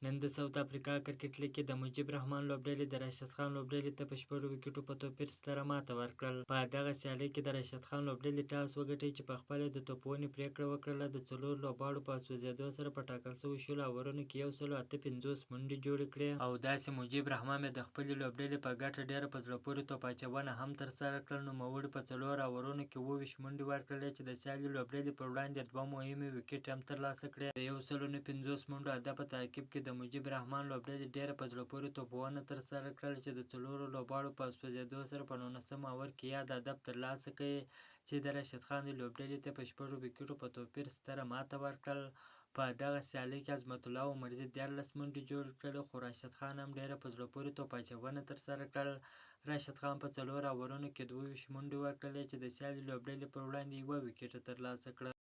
نن د ساوت افریقا کرکټ لیګ کې د مجیب رحمان لوبډلې د راشد خان لوبډلې ته په 6 وکټو په توپیر ستره ماته ورکړل. په دغه سیالۍ کې د راشد خان لوبډلې ټاس وګټئ چې په خپله د توپونې پرېکړه وکړله. د 4 لوبغاړو په سوځېدو سره په ټاکل شویو 50 اورونو کې 158 منډې جوړې کړې او داسې مجیب رحمان د خپلې لوبډلې په ګټه ډېره په زړه پورې توپ اچونه هم ترسره کړل. نوموړي په 4 اورونو کې 27 منډې ورکړلې چې د سیالۍ لوبډلې پر وړاندې 2 مهمې وکټې هم ترلاسه کړې. د 150 منډو هدف په تعقیب کې د مجیب رحمان لوبډلې ډېره په زړه پورې توپونه ترسره کړل چې د 4 لوبغاړو په سوځېدو سره په 19 اوور کې یاد هدف ترلاسه کړي چې د راشد خان لوبډلې ته په 6 وکټو په توپیر ستره ماته ورکړل. په دغه سیالۍ کې عظمت الله عمرزي 14 منډې جوړې کړلې خو راشد خان هم ډېره په زړه پورې توپ اچونه ترسره کړل. راشد خان په 4 اورونو کې 22 منډې ورکړلې چې د سیالۍ لوبډلې پر وړاندې 1 وکټ ترلاسه کړه.